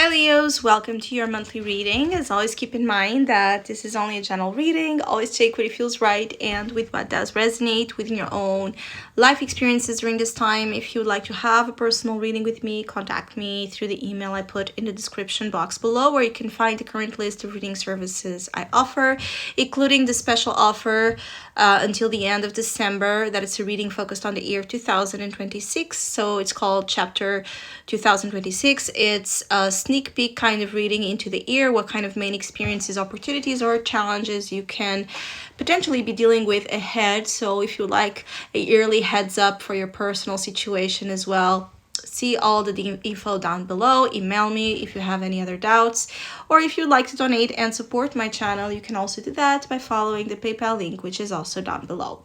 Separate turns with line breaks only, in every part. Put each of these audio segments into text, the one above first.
Hi Leos, welcome to your monthly reading. As always, keep in mind that this is only a general reading. Always take what it feels right and with what does resonate within your own life experiences during this time. If you would like to have a personal reading with me, contact me through the email I put in the description box below, where you can find the current list of reading services I offer, including the special offer until the end of December that it's a reading focused on the year 2026. So it's called Chapter 2026. It's a sneak peek kind of reading into the year, what kind of main experiences, opportunities, or challenges you can potentially be dealing with ahead. So if you like a yearly heads up for your personal situation as well, see all the info down below. Email me if you have any other doubts, or if you'd like to donate and support my channel, you can also do that by following the PayPal link, which is also down below.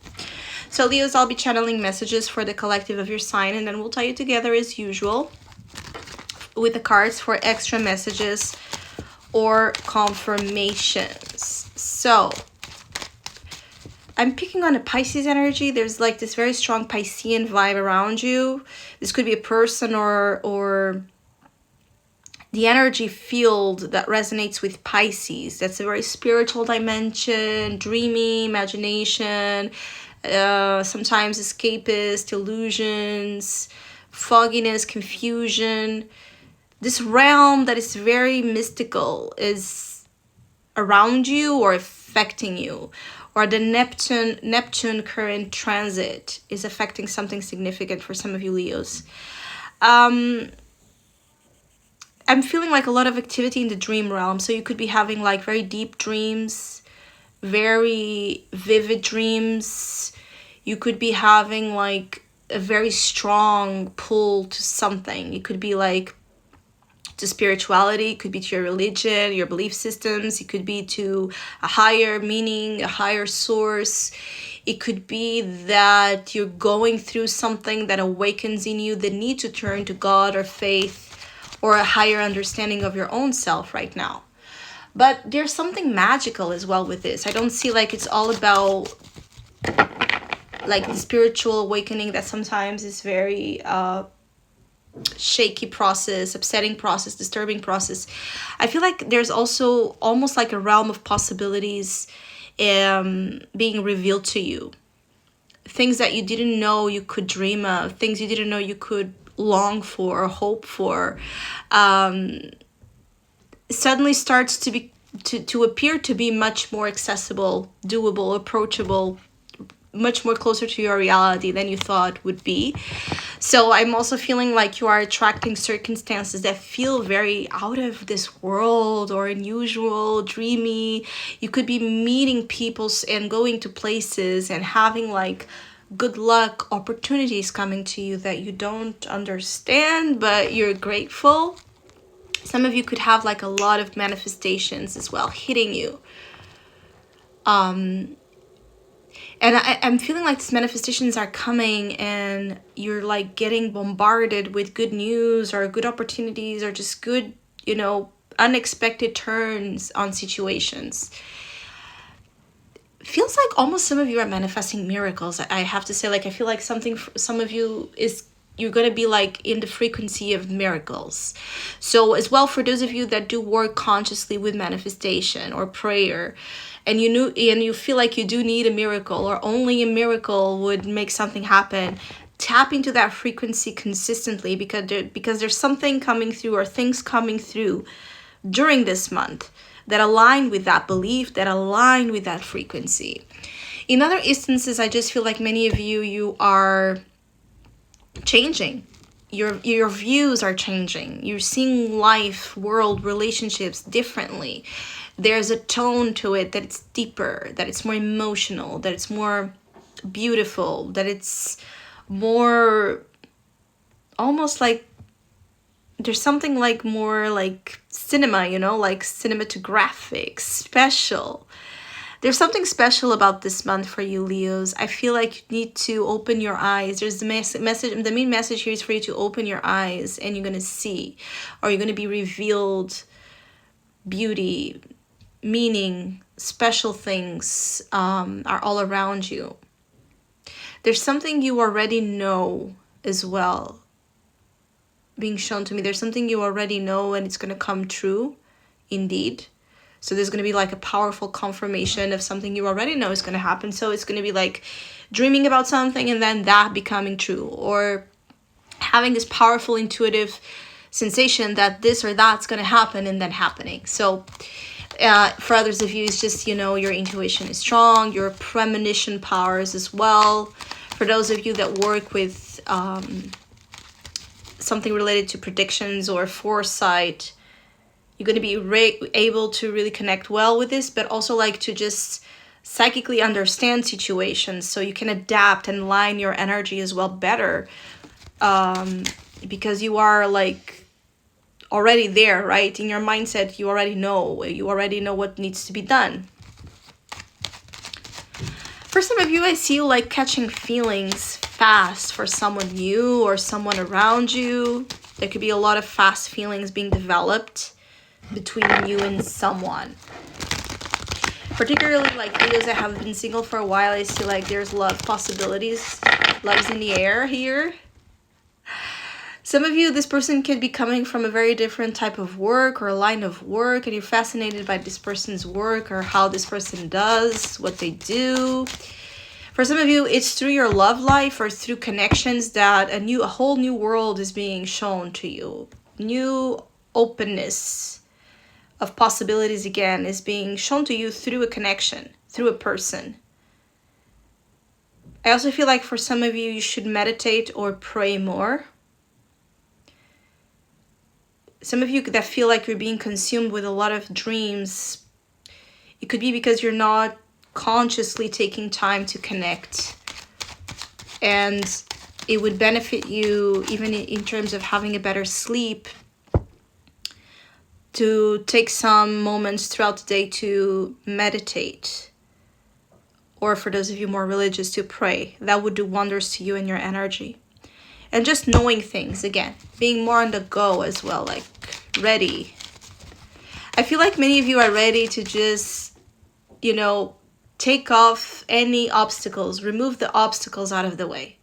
So Leos, I'll be channeling messages for the collective of your sign, and then we'll tie it together as usual with the cards for extra messages or confirmations. So I'm picking on a Pisces energy. There's like this very strong Piscean vibe around you. This could be a person or the energy field that resonates with Pisces. That's a very spiritual dimension, dreamy, imagination, sometimes escapist, illusions, fogginess, confusion. This realm that is very mystical is around you or affecting you. Or the Neptune current transit is affecting something significant for some of you Leos. I'm feeling like a lot of activity in the dream realm. So you could be having like very deep dreams, very vivid dreams. You could be having like a very strong pull to something. It could be like to spirituality, it could be to your religion, your belief systems, it could be to a higher meaning, a higher source. It could be that you're going through something that awakens in you the need to turn to God or faith or a higher understanding of your own self right now. But there's something magical as well with this. I don't see like it's all about like the spiritual awakening that sometimes is very shaky process, upsetting process, disturbing process. I feel like there's also almost like a realm of possibilities being revealed to you. Things that you didn't know you could dream of, things you didn't know you could long for or hope for, suddenly starts to be to appear to be much more accessible, doable, approachable, much more closer to your reality than you thought would be. So I'm also feeling like you are attracting circumstances that feel very out of this world or unusual, dreamy. You could be meeting people and going to places and having like good luck, opportunities coming to you that you don't understand, but you're grateful. Some of you could have like a lot of manifestations as well hitting you. And I'm feeling like these manifestations are coming and you're like getting bombarded with good news or good opportunities or just good, unexpected turns on situations. Feels like almost some of you are manifesting miracles. I have to say, like, I feel like something for some of you is you're going to be like in the frequency of miracles. So as well, for those of you that do work consciously with manifestation or prayer, and you feel like you do need a miracle or only a miracle would make something happen, tap into that frequency consistently because there's something coming through or things coming through during this month that align with that belief, that align with that frequency. In other instances, I just feel like many of you are changing. Your views are changing. You're seeing life, world, relationships differently. There's a tone to it that it's deeper, that it's more emotional, that it's more beautiful, that it's more almost like there's something like more like cinema, like cinematographic, special. There's something special about this month for you, Leos. I feel like you need to open your eyes. There's the message. The main message here is for you to open your eyes and you're going to see, or you're going to be revealed beauty, meaning, special things are all around you. There's something you already know as well being shown to me. There's something you already know and it's going to come true indeed. So there's going to be like a powerful confirmation of something you already know is going to happen. So it's going to be like dreaming about something and then that becoming true, or having this powerful intuitive sensation that this or that's going to happen and then happening. So for others of you, it's just, you know, your intuition is strong, your premonition powers as well. For those of you that work with something related to predictions or foresight, you're going to be able to really connect well with this, but also like to just psychically understand situations so you can adapt and line your energy as well better, because you are like already there, right? In your mindset, you already know what needs to be done. For some of you, I see you like catching feelings fast for someone new or someone around you. There could be a lot of fast feelings being developed between you and someone. Particularly like those that have been single for a while, I see like there's love possibilities. Love's in the air here. Some of you, this person could be coming from a very different type of work or line of work, and you're fascinated by this person's work or how this person does, what they do. For some of you, it's through your love life or through connections that a whole new world is being shown to you. New openness of possibilities again is being shown to you through a connection, through a person. I also feel like for some of you, you should meditate or pray more. Some of you that feel like you're being consumed with a lot of dreams, it could be because you're not consciously taking time to connect. And it would benefit you, even in terms of having a better sleep, to take some moments throughout the day to meditate. Or for those of you more religious, to pray. That would do wonders to you and your energy. And just knowing things, again, being more on the go as well, like ready. I feel like many of you are ready to just, you know, take off any obstacles, remove the obstacles out of the way.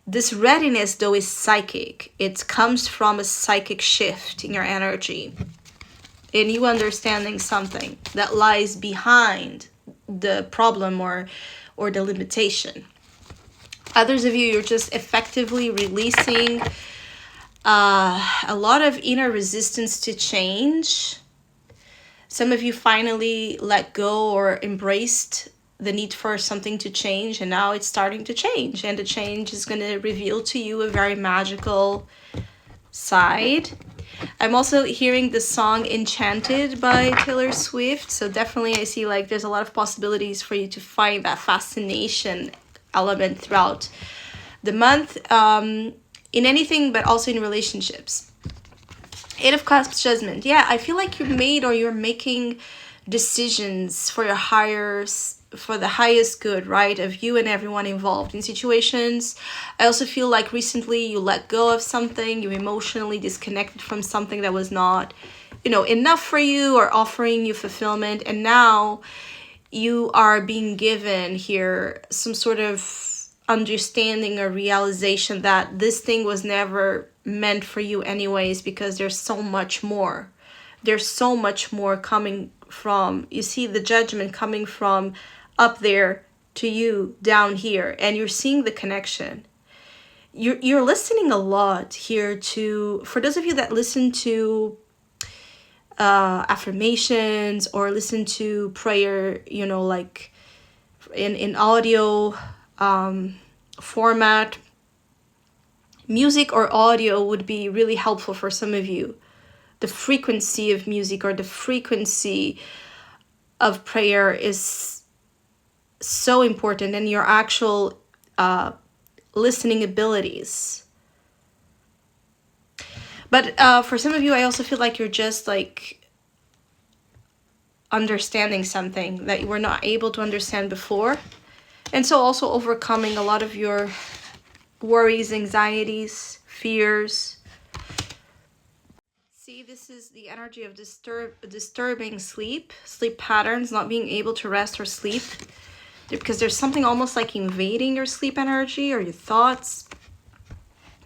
This readiness, though, is psychic. It comes from a psychic shift in your energy, and you understanding something that lies behind the problem or the limitation. Others of you, you're just effectively releasing a lot of inner resistance to change. Some of you finally let go or embraced the need for something to change, and now it's starting to change, and the change is going to reveal to you a very magical side. I'm also hearing the song Enchanted by Taylor Swift, so definitely I see like there's a lot of possibilities for you to find that fascination element throughout the month, in anything, but also in relationships. 8 of Cups, Judgment. Yeah, I feel like you're making decisions for the highest good, right, of you and everyone involved in situations. I also feel like recently you let go of something, you emotionally disconnected from something that was not, enough for you or offering you fulfillment, and now you are being given here some sort of understanding or realization that this thing was never meant for you anyways, because there's so much more. There's so much more coming from, you see the judgment coming from up there to you down here, and you're seeing the connection. You're listening a lot here for those of you that listen to affirmations or listen to prayer, like in audio format. Music or audio would be really helpful for some of you. The frequency of music or the frequency of prayer is so important, and your actual listening abilities. But for some of you, I also feel like you're just like understanding something that you were not able to understand before. And so also overcoming a lot of your worries, anxieties, fears. See, this is the energy of disturbing sleep patterns, not being able to rest or sleep, because there's something almost like invading your sleep energy or your thoughts.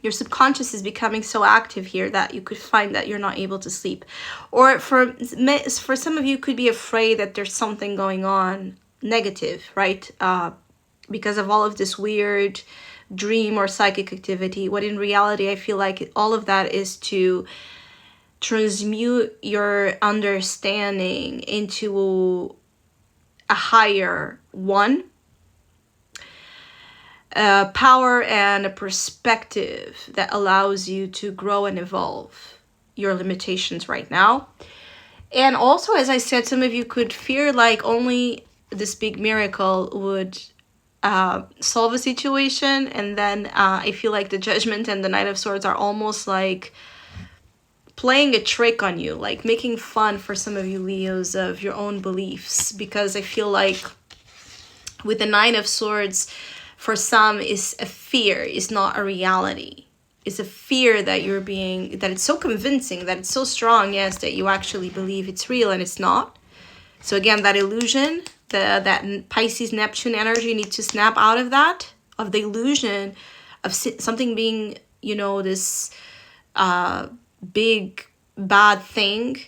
Your subconscious is becoming so active here that you could find that you're not able to sleep. Or for some of you, could be afraid that there's something going on negative, right? Because of all of this weird dream or psychic activity, what in reality I feel like all of that is to transmute your understanding into a higher one, a power and a perspective that allows you to grow and evolve your limitations right now. And also, as I said, some of you could fear like only this big miracle would solve a situation, and then I feel like the Judgment and the Knight of Swords are almost like playing a trick on you, like making fun for some of you Leos of your own beliefs, because I feel like with the Nine of Swords, for some is a fear, is not a reality. It's a fear that you're being, that it's so convincing, that it's so strong, yes, that you actually believe it's real and it's not. So again, that illusion, that Pisces Neptune energy needs to snap out of that, of the illusion of something being, you know, this big bad thing.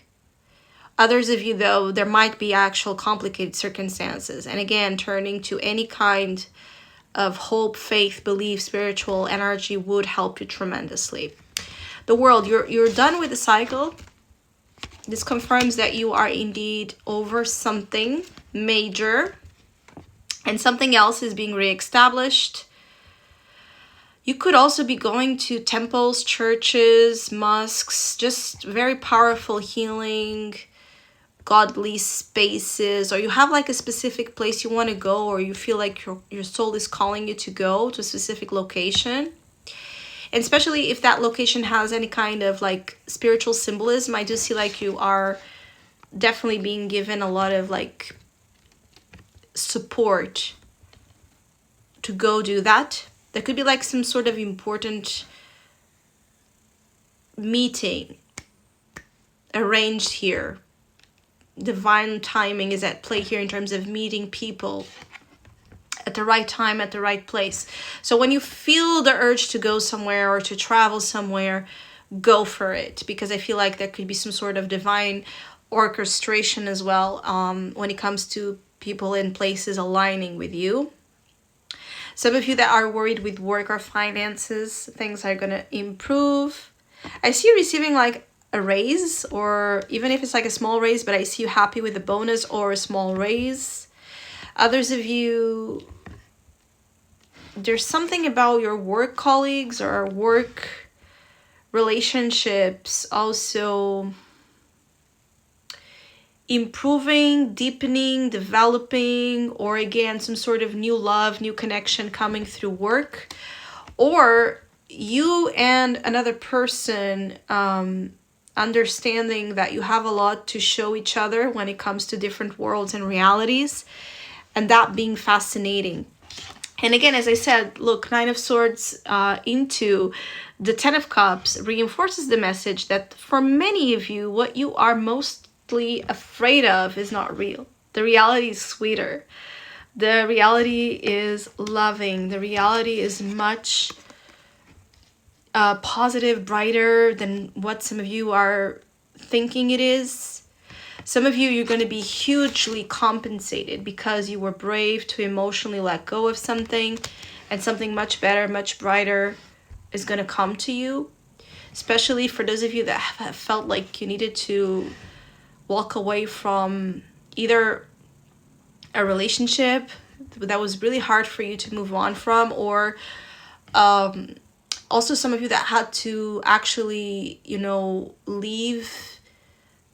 Others of you, though, there might be actual complicated circumstances. And again, turning to any kind of hope, faith, belief, spiritual energy would help you tremendously. The World, you're done with the cycle. This confirms that you are indeed over something major and something else is being reestablished. You could also be going to temples, churches, mosques, just very powerful healing, godly spaces, or you have like a specific place you want to go, or you feel like your soul is calling you to go to a specific location. And especially if that location has any kind of like spiritual symbolism, I do see like you are definitely being given a lot of like support to go do that. There could be like some sort of important meeting arranged here. Divine timing is at play here in terms of meeting people at the right time, at the right place. So when you feel the urge to go somewhere or to travel somewhere, go for it, because I feel like there could be some sort of divine orchestration as well when it comes to people and places aligning with you. Some of you that are worried with work or finances, things are going to improve. I see you receiving like a raise, or even if it's like a small raise, but I see you happy with a bonus or a small raise. Others of you, there's something about your work colleagues or work relationships also improving, deepening, developing, or again, some sort of new love, new connection coming through work, or you and another person understanding that you have a lot to show each other when it comes to different worlds and realities, and that being fascinating. And again, as I said, look, Nine of Swords into the Ten of Cups reinforces the message that for many of you, what you are mostly afraid of is not real. The reality is sweeter. The reality is loving. The reality is much positive, brighter than what some of you are thinking it is. Some of you, you're going to be hugely compensated because you were brave to emotionally let go of something, and something much better, much brighter is going to come to you. Especially for those of you that have felt like you needed to walk away from either a relationship that was really hard for you to move on from, or also some of you that had to actually, you know, leave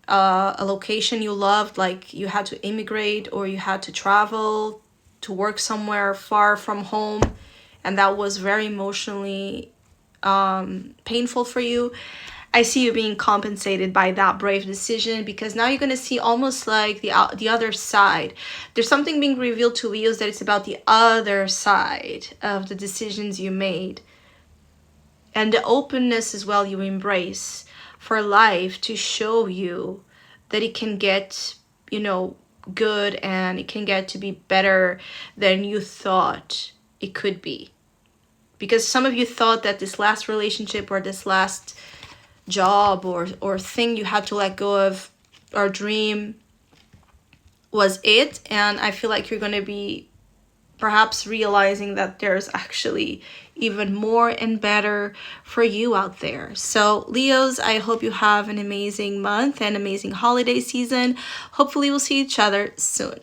a location you loved, like you had to immigrate or you had to travel to work somewhere far from home, and that was very emotionally painful for you. I see you being compensated by that brave decision, because now you're going to see almost like the other side. There's something being revealed to Leos that it's about the other side of the decisions you made, and the openness as well you embrace for life to show you that it can get, you know, good, and it can get to be better than you thought it could be. Because some of you thought that this last relationship or this last job or thing you had to let go of or dream was it. And I feel like you're going to be perhaps realizing that there's actually even more and better for you out there. So Leos, I hope you have an amazing month and amazing holiday season. Hopefully we'll see each other soon.